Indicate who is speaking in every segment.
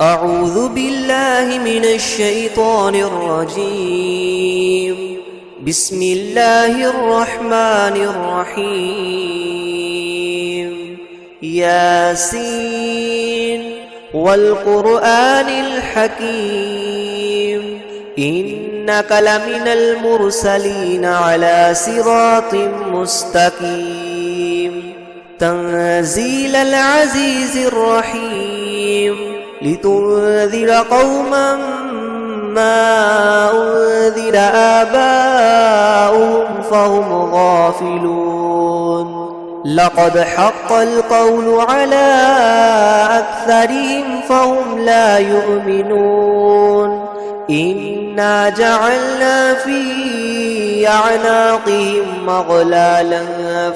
Speaker 1: أعوذ بالله من الشيطان الرجيم. بسم الله الرحمن الرحيم. ياسين والقرآن الحكيم إنك لمن المرسلين على صراط مستقيم. تنزيل العزيز الرحيم لتنذر قوما ما أنذر آباؤهم فهم غافلون. لقد حق القول على أكثرهم فهم لا يؤمنون. إنا جعلنا في أعناقهم مغلالا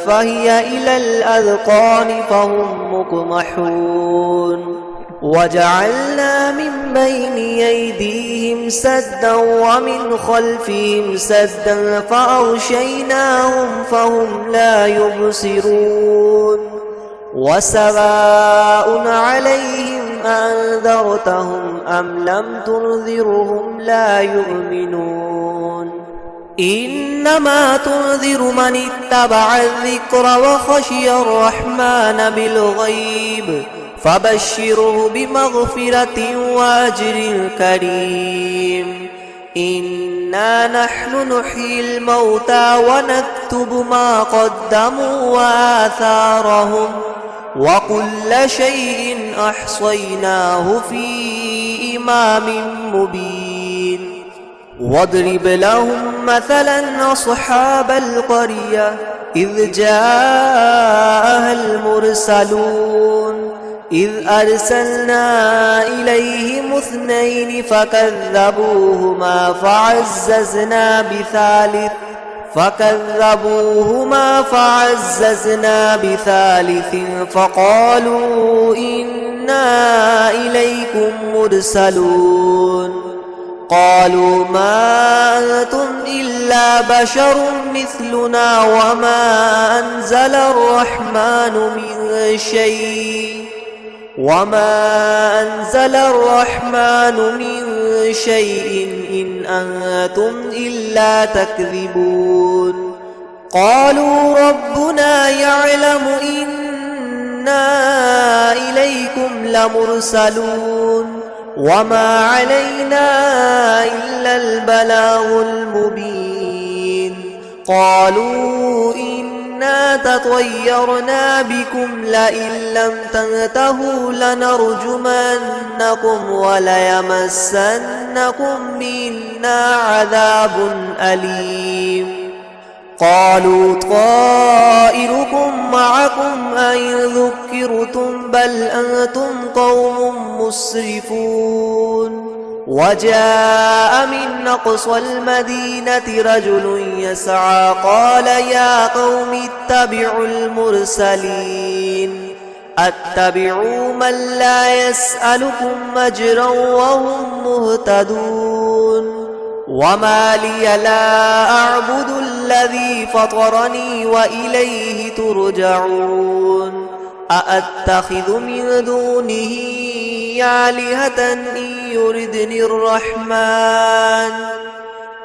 Speaker 1: فهي إلى الأذقان فهم مقمحون. وجعلنا من بين أيديهم سدا ومن خلفهم سدا فأغشيناهم فهم لا يبصرون. وسواء عليهم أنذرتهم أم لم تنذرهم لا يؤمنون. إنما تنذر من اتبع الذكر وخشي الرحمن بالغيب فبشره بمغفرة وأجر كريم. إنا نحن نحيي الموتى ونكتب ما قدموا وآثارهم وكل شيء أحصيناه في إمام مبين. واضرب لهم مثلا أصحاب القرية إذ جاءها المرسلون إذ أرسلنا إليهم اثنين فكذبوهما فعززنا بثالث فقالوا إنا إليكم مرسلون. قالوا ما أنتم إلا بشر مثلنا وما أنزل الرحمن من شيء إن أنتم إلا تكذبون. قالوا ربنا يعلم إنا إليكم لمرسلون وما علينا إلا البلاغ المبين. قالوا إنا تطيرنا بكم لئن لم تنتهوا لنرجمنكم وليمسنكم منا عذاب أليم. قالوا طائركم معكم أئن ذكرتم بل أنتم قوم مسرفون. وجاء من أقصى المدينة رجل يسعى قال يا قوم اتبعوا المرسلين اتبعوا من لا يسألكم أجرا وهم مهتدون. وما لي لا أعبد الذي فطرني وإليه ترجعون. أأتخذ من دونه آلهة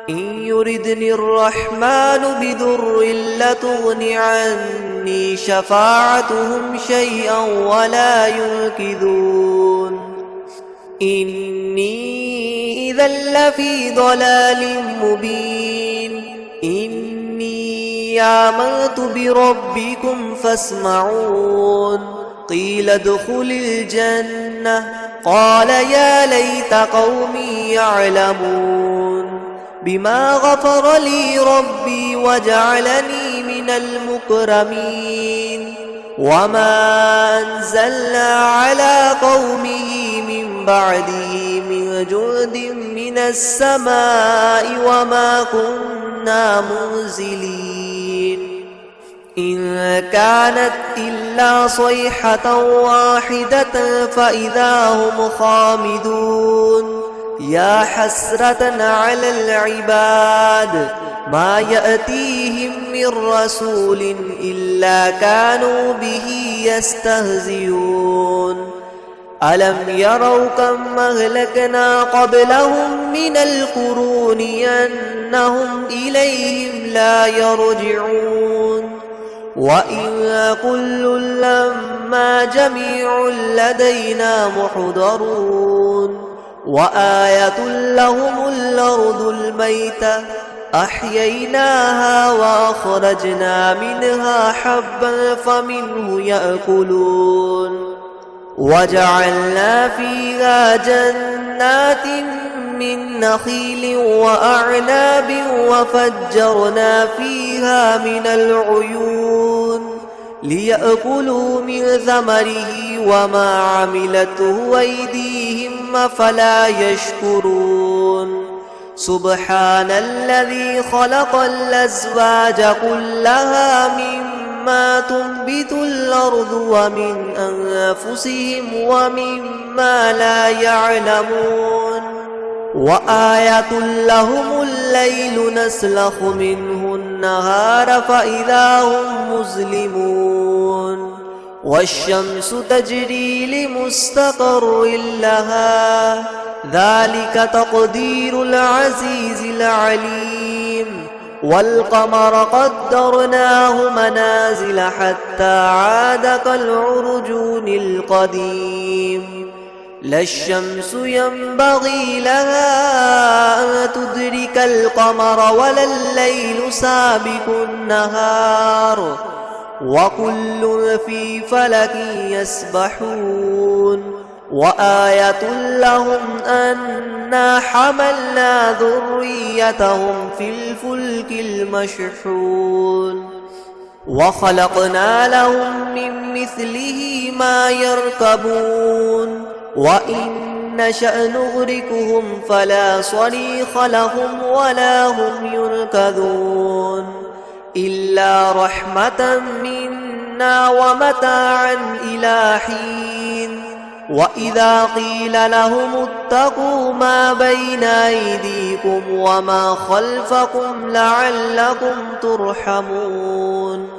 Speaker 1: إن يردني الرحمن بضر لا تغن عني شفاعتهم شيئا ولا ينقذون. إني إذا لفي ضلال مبين. إني آمنت بربكم فاسمعون. قيل ادخل الجنة قال يا ليت قومي يعلمون بما غفر لي ربي وجعلني من المكرمين. وما أنزلنا على قومه من بعده من جند من السماء وما كنا منزلين. إن كانت إلا صيحة واحدة فإذا هم خامدون. يا حسرة على العباد ما يأتيهم من رسول إلا كانوا به يستهزئون. ألم يروا كم أهلكنا قبلهم من القرون أنهم إليهم لا يرجعون وإن كل لما جميع لدينا محضرون وآية لهم الأرض الميتة أحييناها وأخرجنا منها حبا فمنه يأكلون وجعلنا فيها جنات من نخيل وأعناب وفجرنا فيها من العيون ليأكلوا من ثمره وما عملته أيديهم أفلا يشكرون سبحان الذي خلق الأزواج كلها مما تنبت الأرض ومن أنفسهم ومما لا يعلمون وآية لهم الليل نسلخ منه النهار فإذا هم مظلمون والشمس تجري لمستقر لها ذلك تقدير العزيز العليم والقمر قدرناه منازل حتى عاد كالعرجون القديم لا الشمس ينبغي لها أن تدرك القمر ولا الليل سابق النهار وكل في فلك يسبحون وآية لهم أنا حملنا ذريتهم في الفلك المشحون وخلقنا لهم من مثله ما يركبون وإن نشأ نغرقهم فلا صريخ لهم ولا هم ينقذون إلا رحمة منا ومتاعا إلى حين وإذا قيل لهم اتقوا ما بين أيديكم وما خلفكم لعلكم ترحمون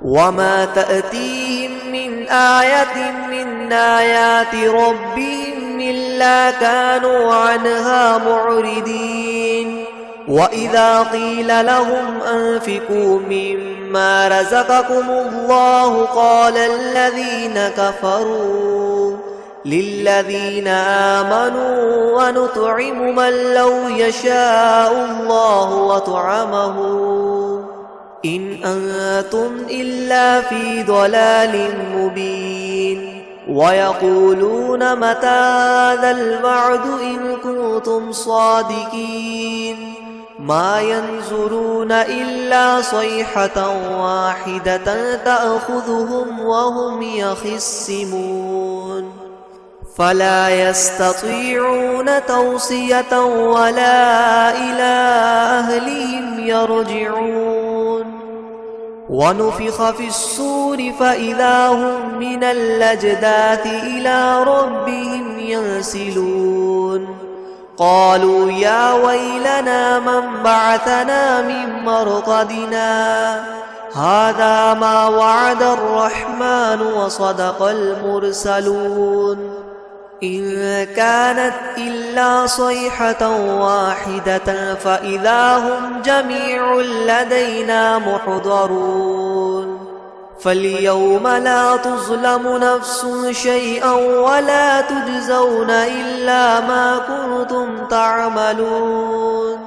Speaker 1: وما تأتيهم من آية من آيات ربهم إلا كانوا عنها معرضين وإذا قيل لهم أنفقوا مما رزقكم الله قال الذين كفروا للذين آمنوا ونطعم من لو يشاء الله وطعمه إن أنتم إلا في ضلال مبين ويقولون متى هذا الوعد إن كنتم صادقين ما ينظرون إلا صيحة واحدة تأخذهم وهم يخصمون فلا يستطيعون توصية ولا إلى أهلهم يرجعون ونفخ في الصور فإذا هم من الأجداث إلى ربهم ينسلون قالوا يا ويلنا من بعثنا من مرقدنا هذا ما وعد الرحمن وصدق المرسلون إن كانت إلا صيحة واحدة فإذا هم جميع لدينا محضرون فاليوم لا تظلم نفس شيئا ولا تجزون إلا ما كنتم تعملون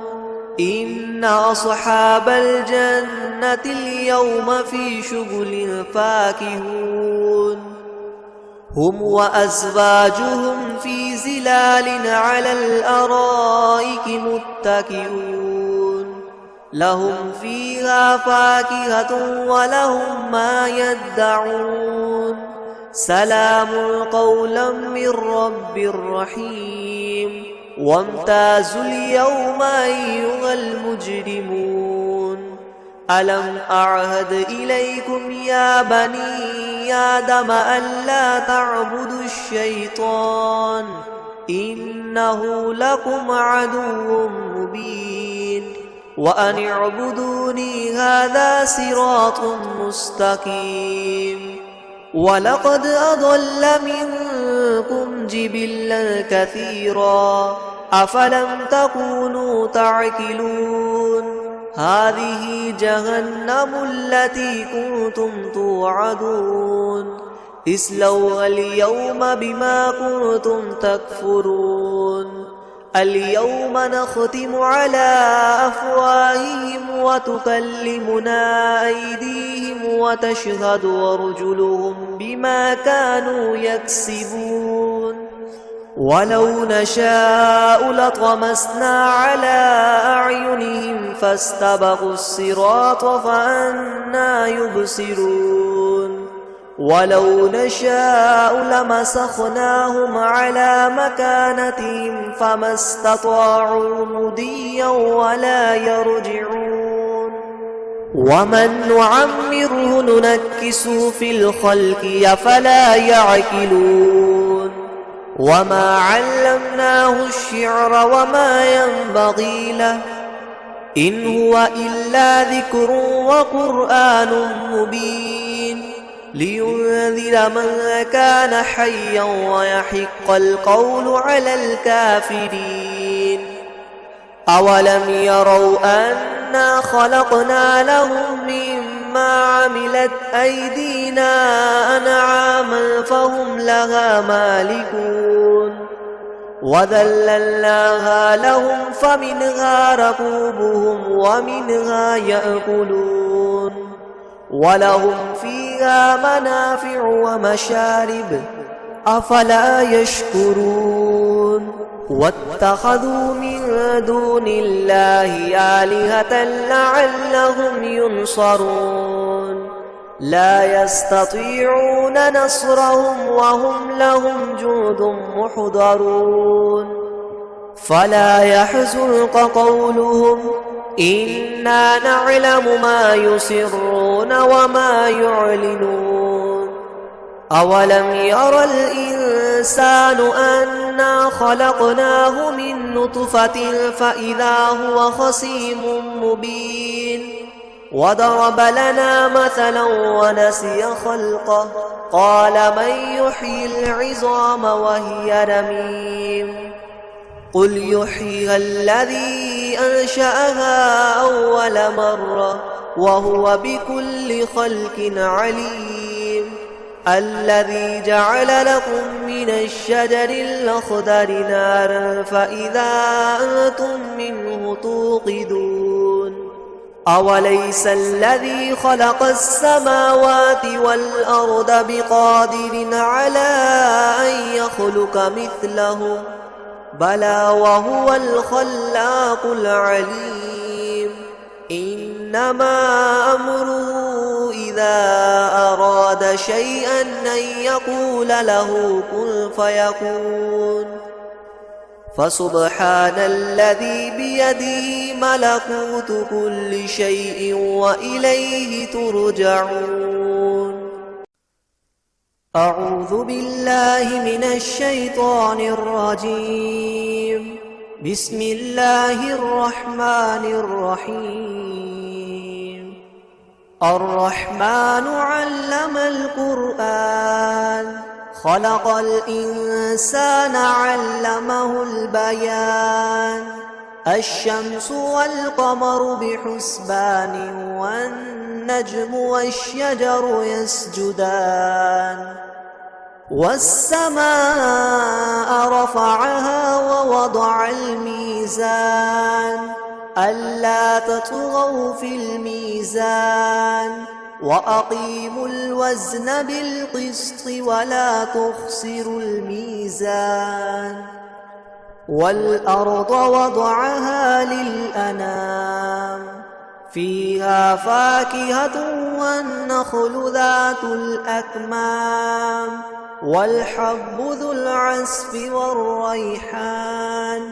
Speaker 1: إن أصحاب الجنة اليوم في شغل فاكهون هم وأزواجهم في زلال على الأرائك متكئون لهم فيها فاكهة ولهم ما يدعون سلام قولا من رب رحيم وامتازوا اليوم أيها المجرمون ألم أعهد إليكم يا بني آدم ألا تعبدوا الشيطان إنه لكم عدو مبين وأن اعبدوني هذا صراط مستقيم ولقد أضل منكم جبلا كثيرا أفلم تكونوا تعقلون هذه جهنم التي كنتم توعدون اصلوها اليوم بما كنتم تكفرون اليوم نختم على أفواههم وتكلمنا أيديهم وتشهد أرجلهم بما كانوا يكسبون ولو نشاء لطمسنا على أعينهم فاستبقوا الصراط فأنى يبصرون ولو نشاء لمسخناهم على مكانتهم فما استطاعوا مضيا ولا يرجعون ومن نعمره ننكسه في الخلق أفلا يعقلون وما علمناه الشعر وما ينبغي له إن هو إلا ذكر وقرآن مبين لينذر من كان حيا ويحق القول على الكافرين أولم يروا أنا خلقنا لهم مما عملت أيدينا أنعاما فهم لها مالكون وذللناها لهم فمنها ركوبهم ومنها يأكلون ولهم فيها منافع ومشارب أفلا يشكرون واتخذوا من دون الله آلهة لعلهم ينصرون لا يستطيعون نصرهم وهم لهم جند محضرون فلا يحزنك قولهم إنا نعلم ما يسرون وما يعلنون أولم ير الإنسان أنا خلقناه من نطفة فإذا هو خصيم مبين وضرب لنا مثلا ونسي خلقه قال من يحيي العظام وهي رميم قل يحييها الذي أنشأها أول مرة وهو بكل خلق عليم الذي جعل لكم من الشجر الأخضر نارا فإذا أنتم منه توقدون أوليس الذي خلق السماوات والأرض بقادر على أن يخلق مثله بلى وهو الخلاق العليم إنما أمره إذا أراد شيئا أن يقول له كن فيكون فسبحان الذي بيده ملكوت كل شيء وإليه ترجعون أعوذ بالله من الشيطان الرجيم بسم الله الرحمن الرحيم الرحمن علم القرآن خلق الإنسان علمه البيان الشمس والقمر بحسبان والنجم والشجر يسجدان والسماء رفعها ووضع الميزان ألا تطغوا في الميزان وأقيموا الوزن بالقسط ولا تخسروا الميزان والأرض وضعها للأنام فيها فاكهة والنخل ذات الأكمام والحب ذو العصف والريحان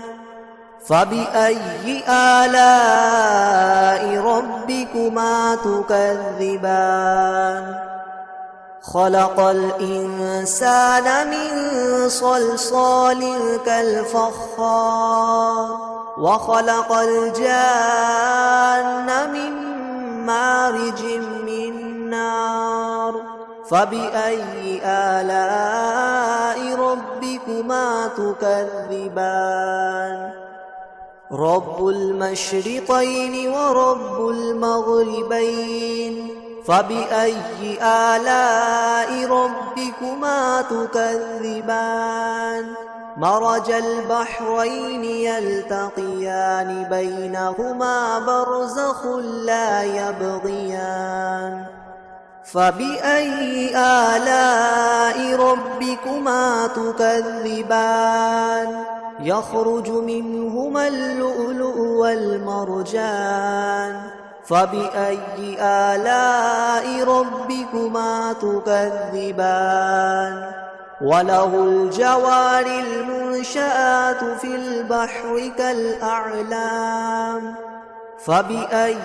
Speaker 1: فبأي آلاء ربكما تكذبان خلق الإنسان من صلصال كالفخار وخلق الجان من مارج من نار فبأي آلاء ربكما تكذبان رب المشرقين ورب المغربين فبأي آلاء ربكما تكذبان مرج البحرين يلتقيان بينهما برزخ لا يبغيان فبأي آلاء ربكما تكذبان يخرج منهما اللؤلؤ والمرجان فبأي آلاء ربكما تكذبان وله الجوار المنشآت في البحر كالأعلام فبأي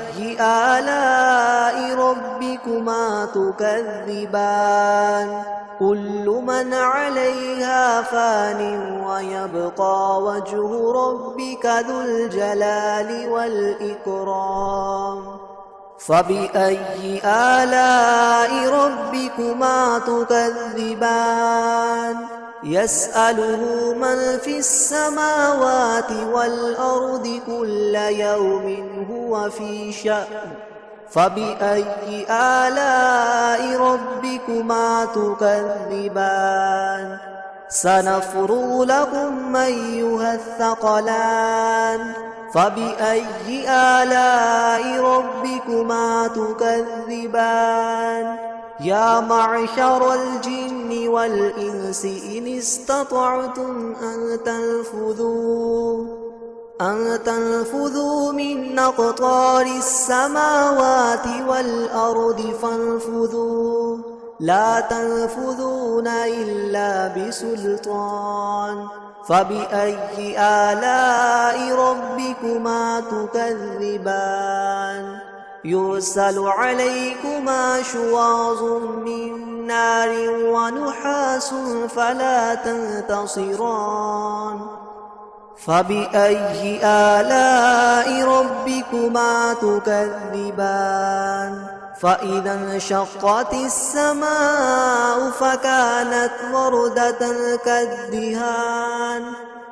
Speaker 1: آلاء ربكما تكذبان كل من عليها فان ويبقى وجه ربك ذو الجلال والإكرام فبأي آلاء ربكما تكذبان يسأله من في السماوات والأرض كل يوم هو في شأن فبأي آلاء ربكما تكذبان سنفرغ لكم أيها الثقلان فبأي آلاء ربكما تكذبان يا معشر الجن والإنس إن استطعتم أن تنفذوا من أقطار السماوات والأرض فانفذوا لا تنفذون إلا بسلطان فبأي آلاء ربكما تكذبان يرسل عليكما شواظ من نار ونحاس فلا تنتصران فبأي آلاء ربكما تكذبان فإذا انشقت السماء فكانت وردة كالدهان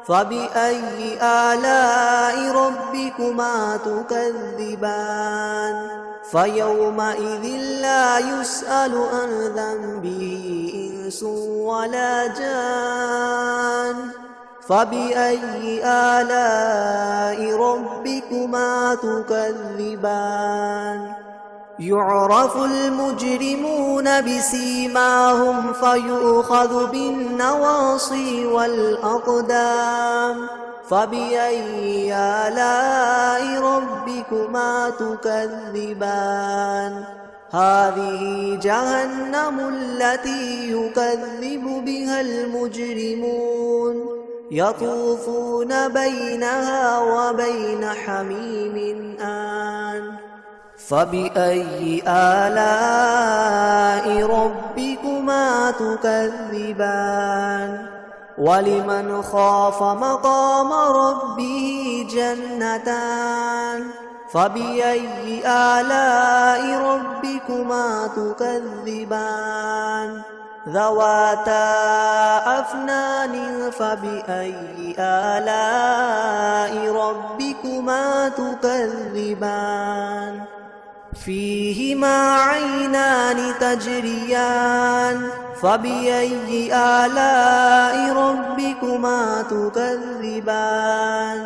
Speaker 1: فبأي آلاء ربكما تكذبان فيومئذ لا يسأل عن ذنبه إنس ولا جان فبأي آلاء ربكما تكذبان يعرف المجرمون بسيماهم فيؤخذ بالنواصي والأقدام فبأي آلاء ربكما تكذبان هذه جهنم التي يكذب بها المجرمون يطوفون بينها وبين حميم آن فبأي آلاء ربكما تكذبان ولمن خاف مقام ربه جنتان فبأي آلاء ربكما تكذبان ذواتا أفنان فبأي آلاء ربكما تكذبان فيهما عينان تجريان فبأي آلاء ربكما تكذبان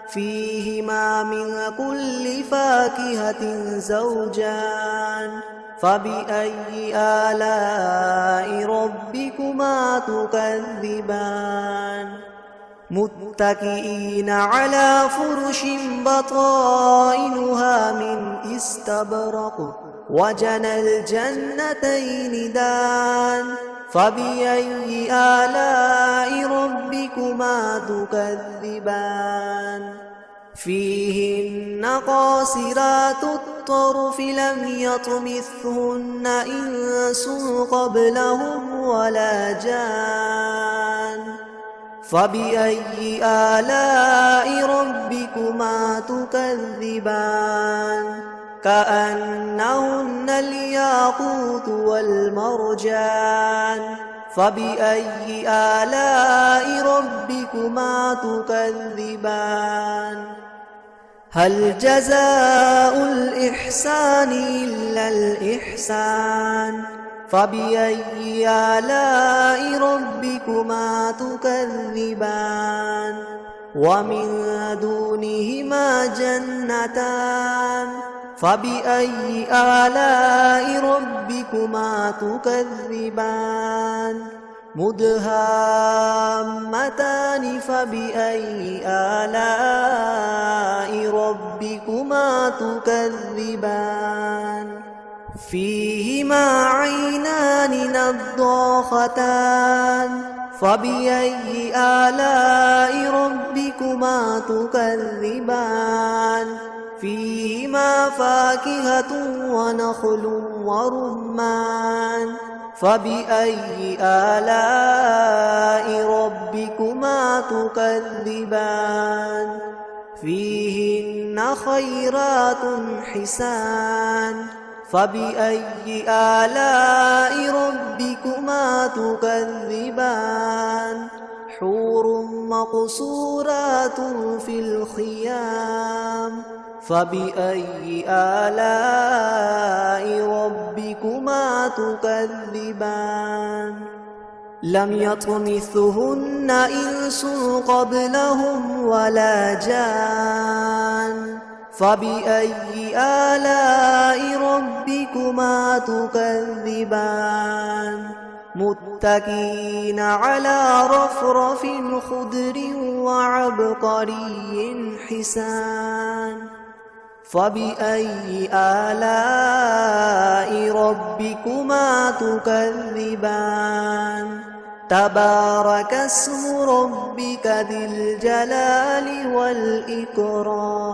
Speaker 1: فيهما من كل فاكهة زوجان فبأي آلاء ربكما تكذبان متكئين على فرش بطائنها من استبرق وجنى الجنتين دان فبأي آلاء ربكما تكذبان فيهن قاصرات الطرف لم يطمثهن إنس قبلهم ولا جان فبأي آلاء ربكما تكذبان كأنهن الياقوت والمرجان فبأي آلاء ربكما تكذبان هل جزاء الإحسان إلا الإحسان فبأي آلاء ربكما تكذبان ومن دونهما جنتان فبأي آلاء ربكما تكذبان مدهامتان فبأي آلاء ربكما تكذبان فيهما عينان نضاختان فبأي آلاء ربكما تكذبان فيهما فاكهة ونخل ورمان فبأي آلاء ربكما تكذبان فيهن خيرات حسان فبأي آلاء ربكما تكذبان حور مقصورات في الخيام فبأي آلاء ربكما تكذبان لم يطمثهن إنس قبلهم ولا جان فبأي آلاء ربكما تكذبان متكئين على رفرف خضر وعبقري حسان فبأي آلاء ربكما تكذبان تبارك اسم ربك ذي الجلال والإكرام